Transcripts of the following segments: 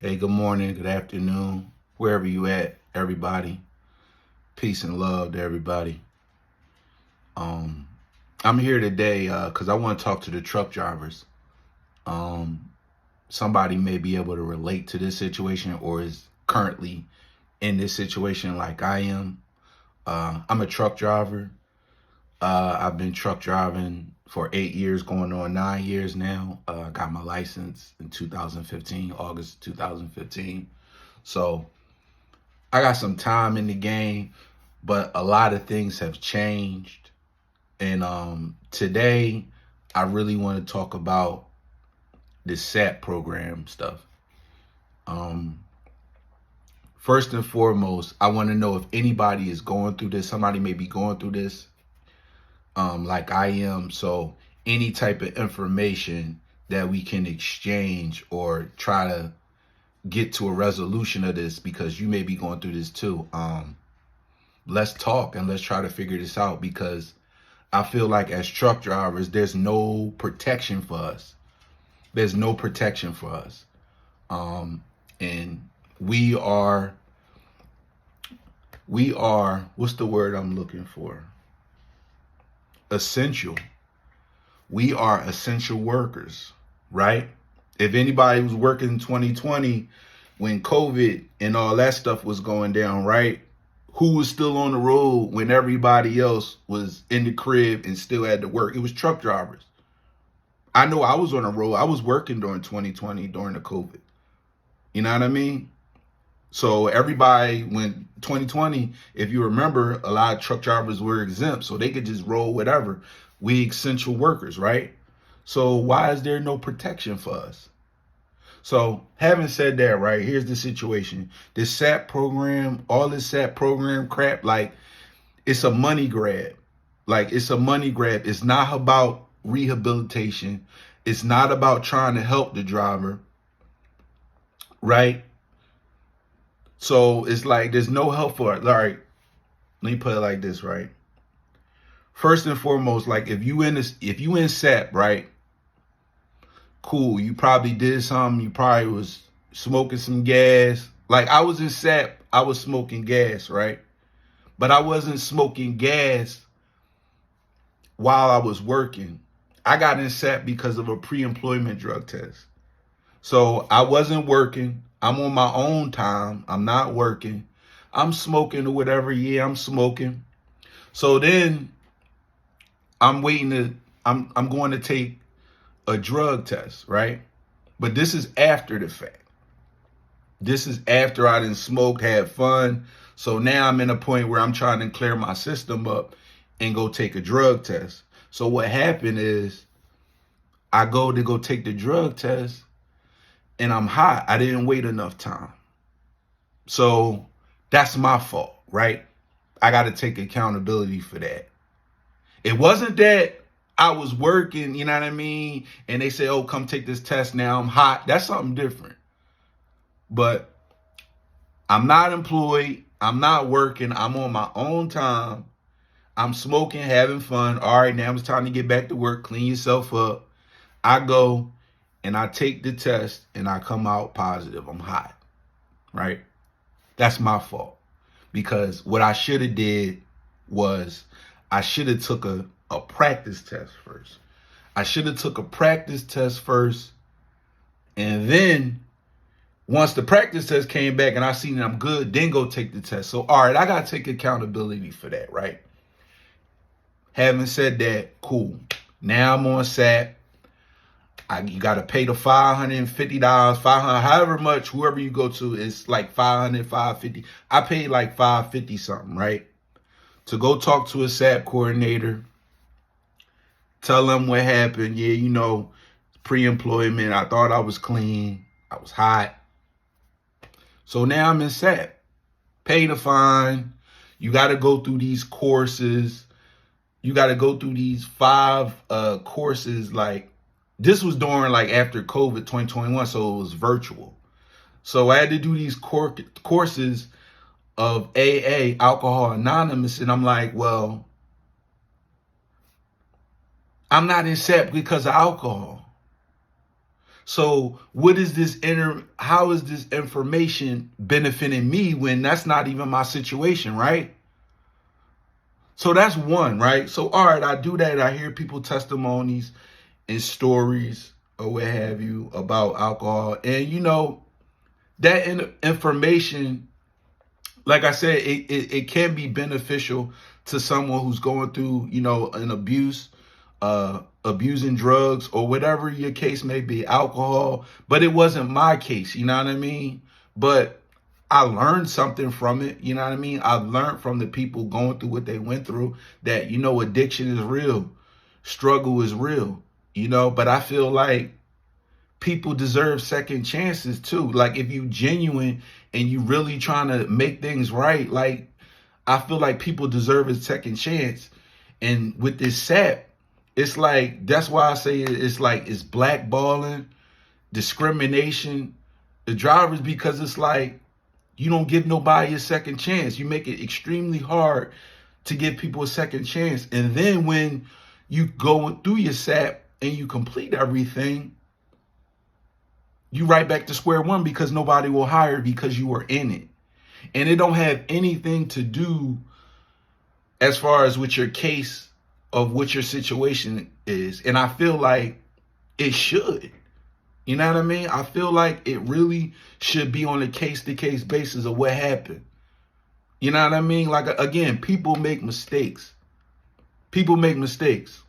Hey, good morning, good afternoon, wherever you at, everybody. Peace and love to everybody. Um, I'm here today because I want to talk to the truck drivers. Um, Somebody may be able to relate to this situation or is currently in this situation like I am. I'm a truck driver. I've been truck driving for 8 years, going on 9 years now. I got my license in 2015, August 2015. So I got some time in the game, but a lot of things have changed. And today, I really want to talk about the SAP program stuff. Um, First and foremost, I want to know if anybody is going through this. Somebody may be going through this, like I am. So, any type of information that we can exchange or try to get to a resolution of this, because you may be going through this too. Let's talk and let's try to figure this out, because I feel like as truck drivers, there's no protection for us. There's no protection for us. And we are, what's the word I'm looking for? Essential. We are essential workers, right? If anybody was working in 2020 when COVID and all that stuff was going down, right? Who was still on the road when everybody else was in the crib and still had to work? It was truck drivers. I know I was on the road. I was working during 2020 during the COVID. You know what I mean? So everybody, when 2020, if you remember, a lot of truck drivers were exempt, so they could just roll whatever. We essential workers, right? So why is there no protection for us? So having said that, right, here's the situation. This SAP program, all this SAP program crap, like, it's a money grab. Like, it's a money grab. It's not about rehabilitation. It's not about trying to help the driver, right? So it's like there's no help for it. All right, let me put it like this, right? First and foremost, like, if you in SAP, right? Cool. You probably did something. You probably was smoking some gas. Like, I was in SAP, I was smoking gas, right? But I wasn't smoking gas while I was working. I got in SAP because of a pre-employment drug test. So I wasn't working. I'm on my own time. I'm not working. I'm smoking or whatever. Yeah, I'm smoking. So then I'm waiting to I'm going to take a drug test, right? But this is after the fact. This is after I didn't smoke, had fun. So now I'm in a point where I'm trying to clear my system up and go take a drug test. So what happened is I go take the drug test and I'm hot. I didn't wait enough time. So that's my fault, right? I got to take accountability for that. It wasn't that I was working, you know what I mean? And they say, oh, come take this test now. I'm hot. That's something different. But I'm not employed. I'm not working. I'm on my own time. I'm smoking, having fun. All right, now it's time to get back to work. Clean yourself up. I go and I take the test and I come out positive. I'm hot, right? That's my fault, because what I should have did was I should have took a practice test first. I should have took a practice test first, and then once the practice test came back and I seen that I'm good, then go take the test. So, all right, I got to take accountability for that, right? Having said that, cool. Now I'm on SAT. You got to pay the $550, 500, however much, whoever you go to, it's like 500, 550. I paid like 550 something, right? To go talk to a SAP coordinator, tell them what happened. Yeah, pre-employment, I thought I was clean. I was hot. So now I'm in SAP. Pay the fine. You got to go through these courses. You got to go through these 5 courses. Like, this was during, like, after COVID 2021, so it was virtual. So I had to do these courses of AA, Alcohol Anonymous, and I'm like, well, I'm not in SAP because of alcohol. So how is this information benefiting me when that's not even my situation, right? So that's one, right? So, all right, I do that. I hear people testimonies and stories or what have you about alcohol. And, that information, like I said, it can be beneficial to someone who's going through, an abusing drugs or whatever your case may be, alcohol. But it wasn't my case, you know what I mean? But I learned something from it, you know what I mean? I learned from the people going through what they went through that, addiction is real, struggle is real, but I feel like people deserve second chances too. Like if you genuine and you really trying to make things right, like I feel like people deserve a second chance. And with this SAP, it's like, that's why I say it's like, it's blackballing, discrimination, the drivers, because it's like, you don't give nobody a second chance. You make it extremely hard to give people a second chance. And then when you go through your SAP and you complete everything, you right back to square one because nobody will hire because you were in it. And it don't have anything to do as far as with your case of what your situation is. And I feel like it should. You know what I mean? I feel like it really should be on a case-to-case basis of what happened. You know what I mean? Like, again, people make mistakes. People make mistakes.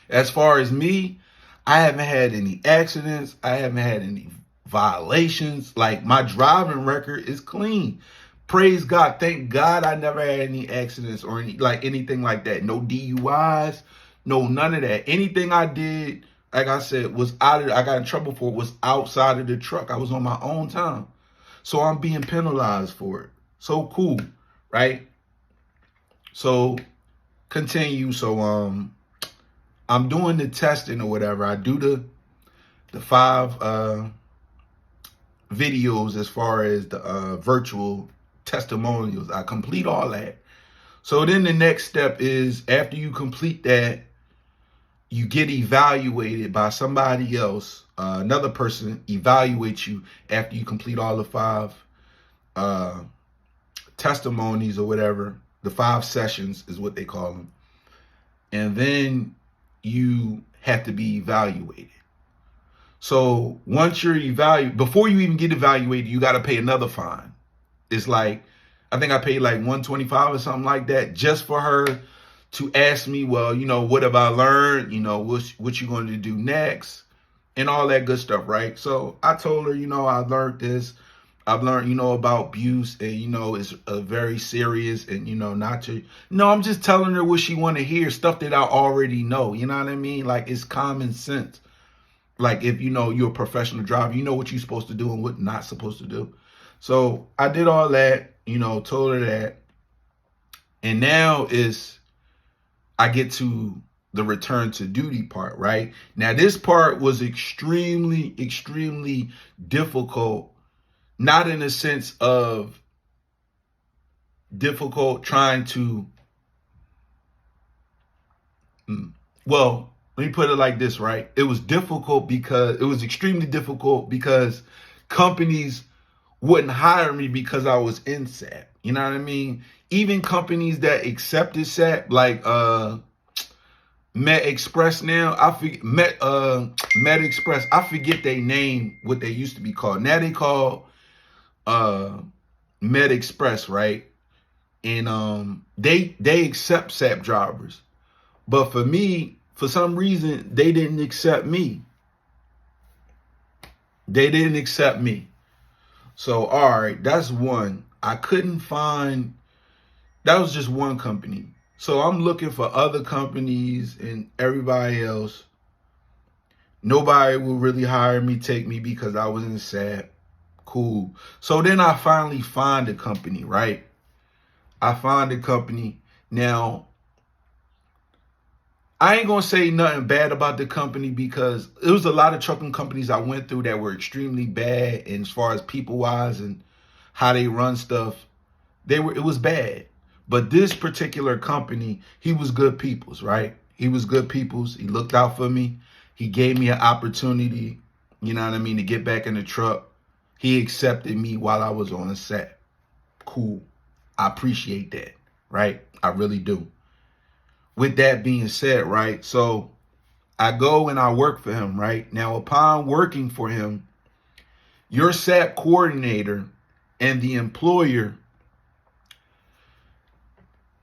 As far as me, I haven't had any accidents. I haven't had any violations. Like, my driving record is clean. Praise God. Thank God I never had any accidents or anything like that. No DUIs. No, none of that. Anything I did, like I said, I got in trouble for, was outside of the truck. I was on my own time. So I'm being penalized for it. So cool, right? So continue. So I'm doing the testing or whatever. I do the 5 videos as far as the virtual testimonials. I complete all that. So then the next step is, after you complete that, you get evaluated by somebody else. Another person evaluates you after you complete all the 5 testimonies or whatever. The 5 sessions is what they call them. And then you have to be evaluated. So once you're evaluated, before you even get evaluated, you got to pay another fine. It's like, I think I paid like $125 or something like that, just for her to ask me, well, what have I learned? What you going to do next? And all that good stuff, right? So I told her, I learned this. I've learned, about abuse, and, it's a very serious, and, not to, I'm just telling her what she want to hear, stuff that I already know. You know what I mean? Like, it's common sense. Like, if, you're a professional driver, you know what you're supposed to do and what not supposed to do. So I did all that, told her that. And now I get to the return to duty part, right? Now, this part was extremely, extremely difficult, not in a sense of difficult trying to, well, let me put it like this, right? It was extremely difficult because companies wouldn't hire me because I was in SAP. You know what I mean? Even companies that accepted SAP, like Met Express now, I forget Met Express, I forget their name, what they used to be called. Now they call Med Express, right? And they accept SAP drivers. But for me, for some reason, they didn't accept me. They didn't accept me. So, all right, that's one. I couldn't find, that was just one company. So I'm looking for other companies and everybody else. Nobody will really hire me, take me because I was in SAP. Cool. So then I finally find a company, right? I find a company. Now, I ain't going to say nothing bad about the company because it was a lot of trucking companies I went through that were extremely bad, and as far as people-wise and how they run stuff, it was bad. But this particular company, he was good peoples, right? He was good peoples. He looked out for me. He gave me an opportunity. you know what I mean, to get back in the truck. He accepted me while I was on the set. Cool. I appreciate that, right? I really do. With that being said, right, so I go and I work for him, right? Now, upon working for him, your SAP coordinator and the employer,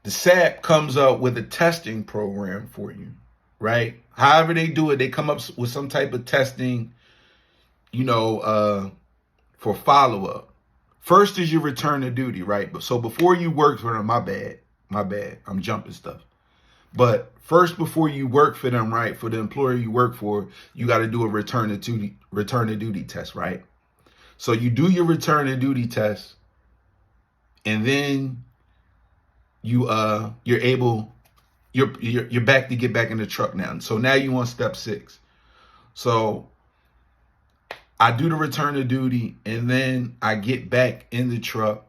the SAP comes up with a testing program for you, right? However they do it, they come up with some type of testing, for follow-up. First is your return to duty, right? So before you work for them, my bad, I'm jumping stuff. But first, before you work for them, right, for the employer you work for, you got to do a return to duty test, right? So you do your return to duty test, and then you're back to get back in the truck now. So now you on step 6. So I do the return to duty, and then I get back in the truck,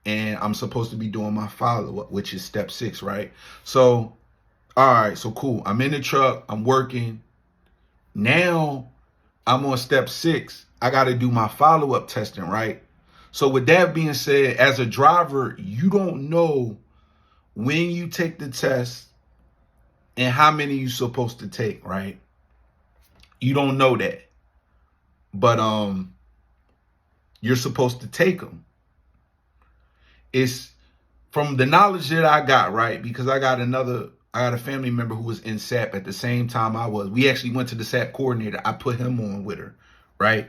and I'm supposed to be doing my follow-up, which is step 6, right? So, all right, so cool. I'm in the truck. I'm working. Now I'm on step 6. I got to do my follow-up testing, right? So with that being said, as a driver, you don't know when you take the test and how many you're supposed to take, right? You don't know that. But you're supposed to take them. It's from the knowledge that I got, right? Because I got a family member who was in SAP at the same time I was. We actually went to the SAP coordinator. I put him on with her, right?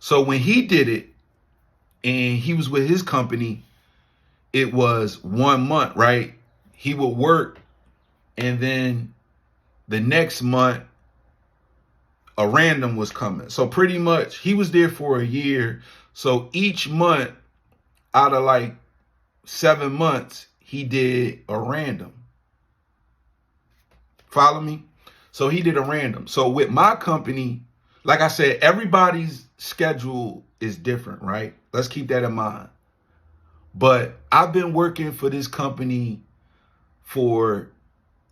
So when he did it and he was with his company, it was 1 month, right? He would work, and then the next month, a random was coming. So pretty much he was there for a year. So each month out of like 7 months, he did a random. Follow me? So he did a random. So with my company, like I said, everybody's schedule is different, right? Let's keep that in mind. But I've been working for this company for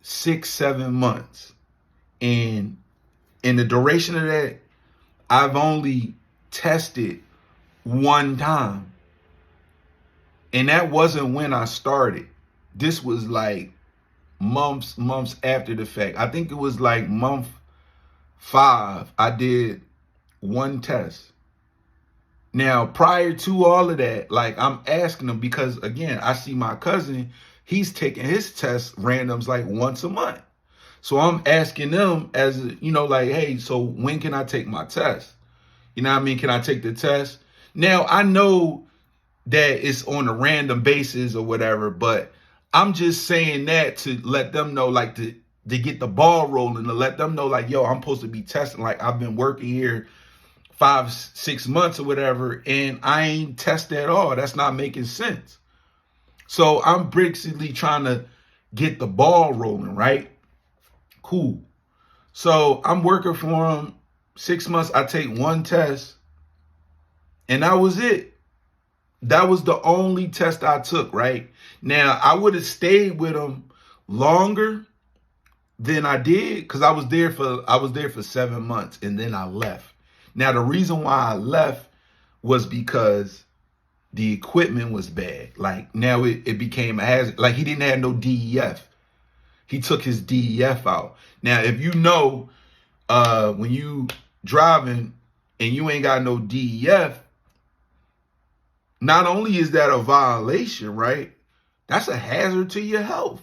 6-7 months. And in the duration of that, I've only tested 1 time. And that wasn't when I started. This was like months after the fact. I think it was like month 5, I did 1 test. Now, prior to all of that, like I'm asking them because, again, I see my cousin, he's taking his test randoms like once a month. So I'm asking them as, like, hey, so when can I take my test? You know what I mean? Can I take the test? Now, I know that it's on a random basis or whatever, but I'm just saying that to let them know, like to get the ball rolling, to let them know, like, yo, I'm supposed to be testing. Like, I've been working here 5-6 months or whatever, and I ain't tested at all. That's not making sense. So I'm basically trying to get the ball rolling, right? Cool. So I'm working for him 6 months. I take 1 test, and that was it. That was the only test I took, right? Now, I would have stayed with him longer than I did because I was there for 7 months, and then I left. Now, the reason why I left was because the equipment was bad. Like, now it became a hazard. Like, he didn't have no DEF. He took his DEF out. Now, if you know, when you driving and you ain't got no DEF, not only is that a violation, right? That's a hazard to your health.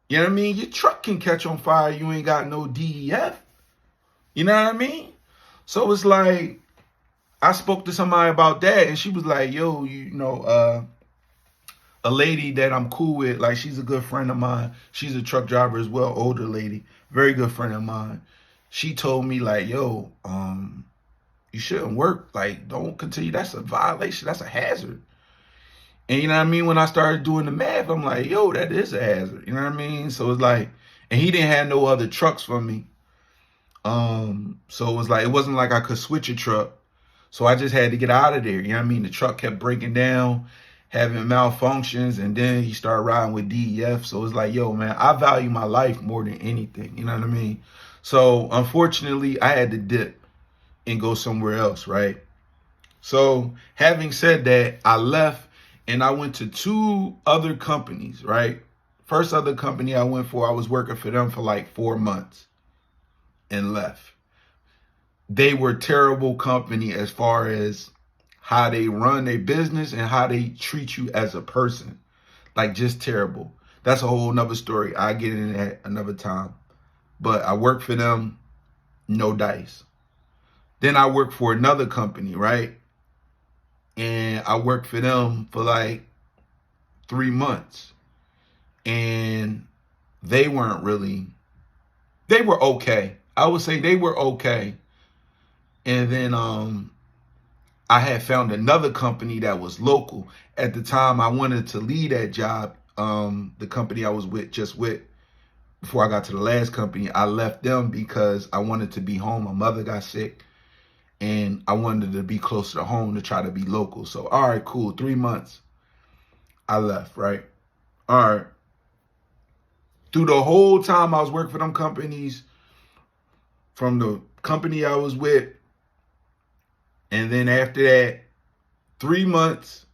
You know what I mean? Your truck can catch on fire. You ain't got no DEF. You know what I mean? So it's like, I spoke to somebody about that, and she was like, yo, a lady that I'm cool with, like, she's a good friend of mine. She's a truck driver as well, older lady, very good friend of mine. She told me, like, yo, you shouldn't work. Like, don't continue. That's a violation. That's a hazard. And you know what I mean? When I started doing the math, I'm like, yo, that is a hazard. You know what I mean? So it's like, and he didn't have no other trucks for me. So it was like, it wasn't like I could switch a truck. So I just had to get out of there. You know what I mean? The truck kept breaking down, having malfunctions, and then he started riding with DEF. So it's like, yo, man, I value my life more than anything. You know what I mean? So unfortunately, I had to dip and go somewhere else, right? So having said that, I left and I went to two other companies, right? First other company I went for, I was working for them for like 4 months and left. They were terrible company as far as how they run their business and how they treat you as a person. Like just terrible. That's a whole nother story. I get into that another time. But I worked for them, no dice. Then I worked for another company, right? And I worked for them for like 3 months. And they weren't really, they were okay. I would say they were okay. And then I had found another company that was local. At the time, I wanted to leave that job. The company I was with, before I got to the last company, I left them because I wanted to be home. My mother got sick and I wanted to be closer to home to try to be local. So, all right, cool. 3 months, I left, right? All right. Through the whole time I was working for them companies, from the company I was with, and then after that, 3 months,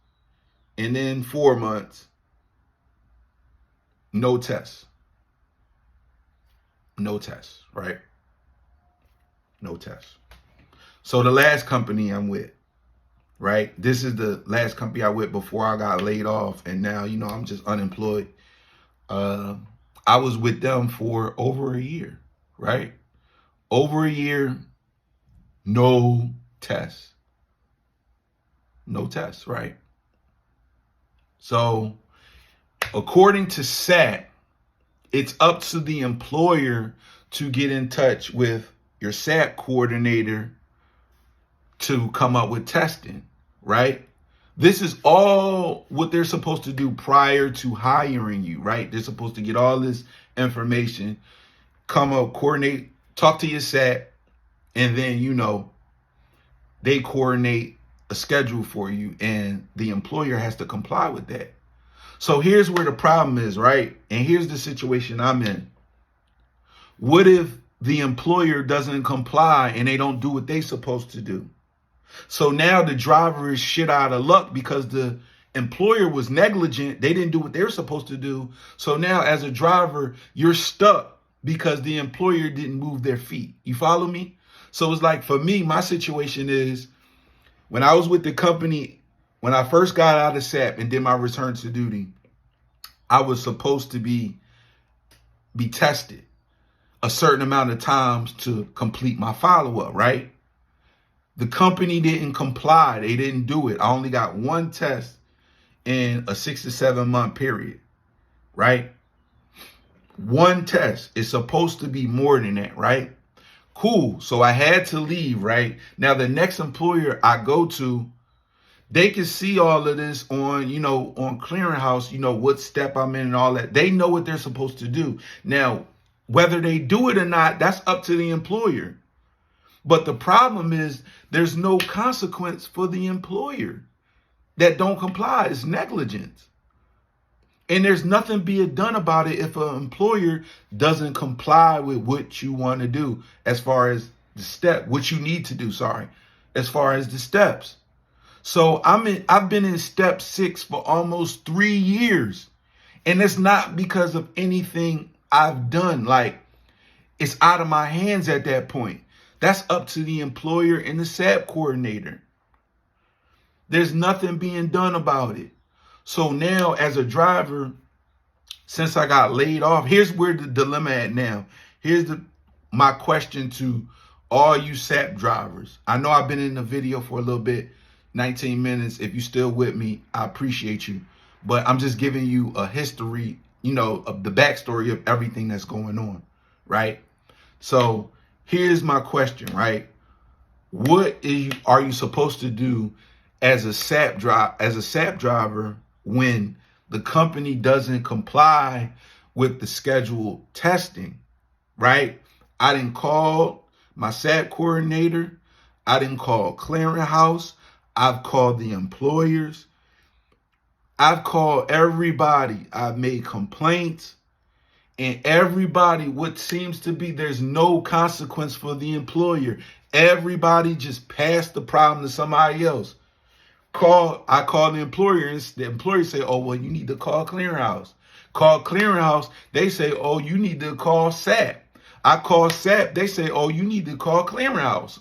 and then 4 months, no tests. No tests, right? No tests. So the last company I'm with, right? This is the last company I with before I got laid off. And now, I'm just unemployed. I was with them for over a year, right? Over a year, no tests. No tests, right? So according to SAT, it's up to the employer to get in touch with your SAT coordinator to come up with testing, right? This is all what they're supposed to do prior to hiring you, right? They're supposed to get all this information, come up, coordinate, talk to your SAT, and then, they coordinate a schedule for you, and the employer has to comply with that. So here's where the problem is, right? And here's the situation I'm in. What if the employer doesn't comply and they don't do what they're supposed to do? So now the driver is shit out of luck because the employer was negligent. They didn't do what they were supposed to do. So now as a driver, you're stuck because the employer didn't move their feet. You follow me? So it's like, for me, my situation is when I was with the company, when I first got out of SAP and did my return to duty, I was supposed to be tested a certain amount of times to complete my follow-up, right? The company didn't comply. They didn't do it. I only got one test in a 6 to 7 month period, right? One test. It's supposed to be more than that, right? Cool. So I had to leave, right? Now, the next employer I go to, they can see all of this on, on Clearinghouse, what step I'm in and all that. They know what they're supposed to do. Now, whether they do it or not, that's up to the employer. But the problem is there's no consequence for the employer that don't comply. It's negligence. And there's nothing being done about it if an employer doesn't comply with what you want to do as far as what you need to do, as far as the steps. So I've been in step 6 for almost 3 years. And it's not because of anything I've done. Like, it's out of my hands at that point. That's up to the employer and the SAP coordinator. There's nothing being done about it. So now as a driver, since I got laid off, here's where the dilemma at now. Here's my question to all you SAP drivers. I know I've been in the video for a little bit, 19 minutes. If you're still with me, I appreciate you. But I'm just giving you a history, of the backstory of everything that's going on, right? So here's my question, right? What are you supposed to do as a SAP driver when the company doesn't comply with the scheduled testing, right? I didn't call my SAP coordinator. I didn't call Clearinghouse. I've called the employers. I've called everybody. I've made complaints. And everybody, what seems to be, there's no consequence for the employer. Everybody just passed the problem to somebody else. I call the employer, and the employer say, oh, well, you need to call clearinghouse. Call clearinghouse, they say, oh, you need to call SAP. I call SAP, they say, oh, you need to call clearinghouse.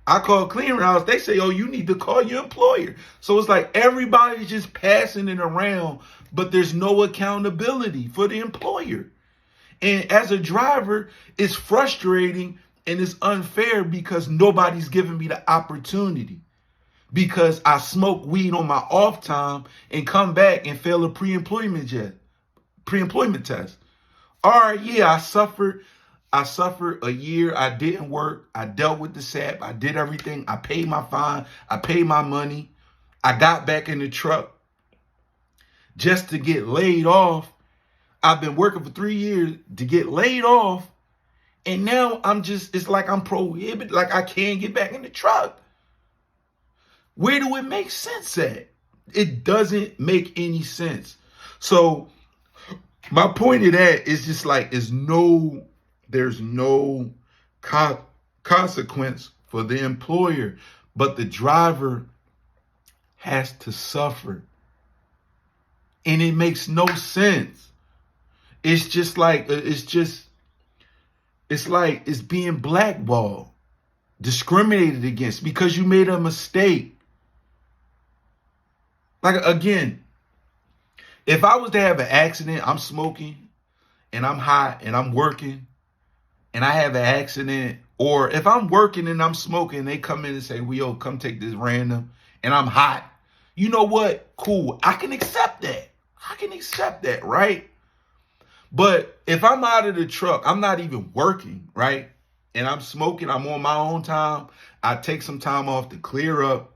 I call clearinghouse, they say, oh, you need to call your employer. So it's like everybody's just passing it around, but there's no accountability for the employer. And as a driver, it's frustrating and it's unfair because nobody's giving me the opportunity. Because I smoke weed on my off time and come back and fail a pre-employment test. All right, yeah, I suffered a year. I didn't work. I dealt with the SAP. I did everything. I paid my fine. I paid my money. I got back in the truck just to get laid off. I've been working for 3 years to get laid off. And now it's like I'm prohibited. Like I can't get back in the truck. Where do it make sense at? It doesn't make any sense. So my point of that is just like, there's no consequence for the employer, but the driver has to suffer. And it makes no sense. It's like it's being blackballed, discriminated against because you made a mistake. Like, again, if I was to have an accident, I'm smoking and I'm hot and I'm working and I have an accident, or if I'm working and I'm smoking, they come in and say, well, yo, come take this random, and I'm hot. You know what? Cool. I can accept that. Right? But if I'm out of the truck, I'm not even working, right? And I'm smoking, I'm on my own time. I take some time off to clear up,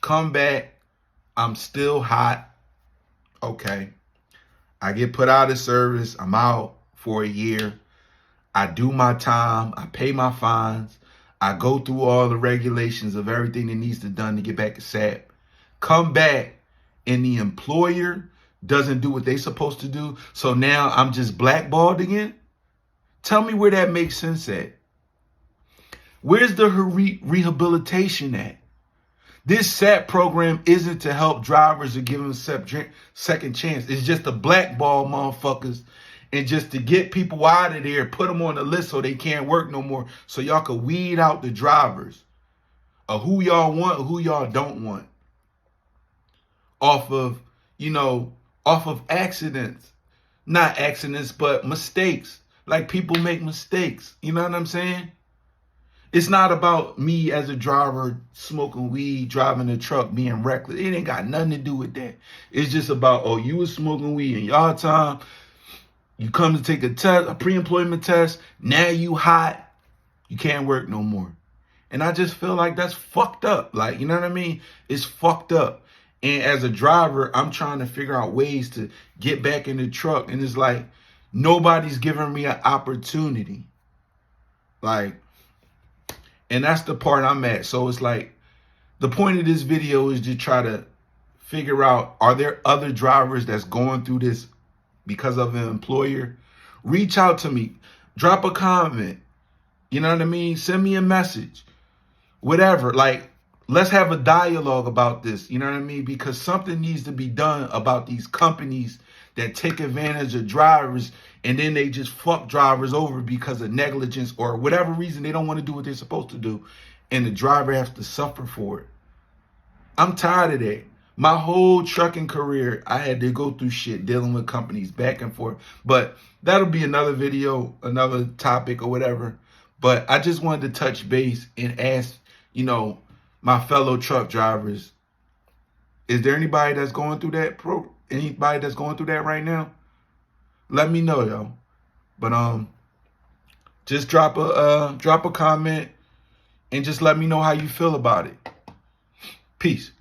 come back. I'm still hot. Okay. I get put out of service. I'm out for a year. I do my time. I pay my fines. I go through all the regulations of everything that needs to be done to get back to SAP. Come back and the employer doesn't do what they're supposed to do. So now I'm just blackballed again. Tell me where that makes sense at. Where's the rehabilitation at? This SAP program isn't to help drivers or give them a second chance. It's just to blackball motherfuckers and just to get people out of there, put them on the list so they can't work no more, so y'all can weed out the drivers of who y'all want or who y'all don't want. Off of accidents. Not accidents, but mistakes. Like, people make mistakes. You know what I'm saying? It's not about me as a driver smoking weed, driving a truck, being reckless. It ain't got nothing to do with that. It's just about, oh, you was smoking weed in your time. You come to take a test, a pre-employment test. Now you hot. You can't work no more. And I just feel like that's fucked up. Like, you know what I mean? It's fucked up. And as a driver, I'm trying to figure out ways to get back in the truck. And it's like, nobody's giving me an opportunity. Like, and that's the part I'm at. So it's like, the point of this video is to try to figure out, are there other drivers that's going through this because of an employer? Reach out to me. Drop a comment. You know what I mean? Send me a message. Whatever. Like, let's have a dialogue about this. You know what I mean? Because something needs to be done about these companies that take advantage of drivers, and then they just fuck drivers over because of negligence or whatever reason. They don't want to do what they're supposed to do, and the driver has to suffer for it. I'm tired of that. My whole trucking career, I had to go through shit dealing with companies back and forth. But that'll be another video, another topic or whatever. But I just wanted to touch base and ask, my fellow truck drivers, is there anybody that's going through that anybody that's going through that right now? Let me know, yo. But just drop a comment and just let me know how you feel about it. Peace.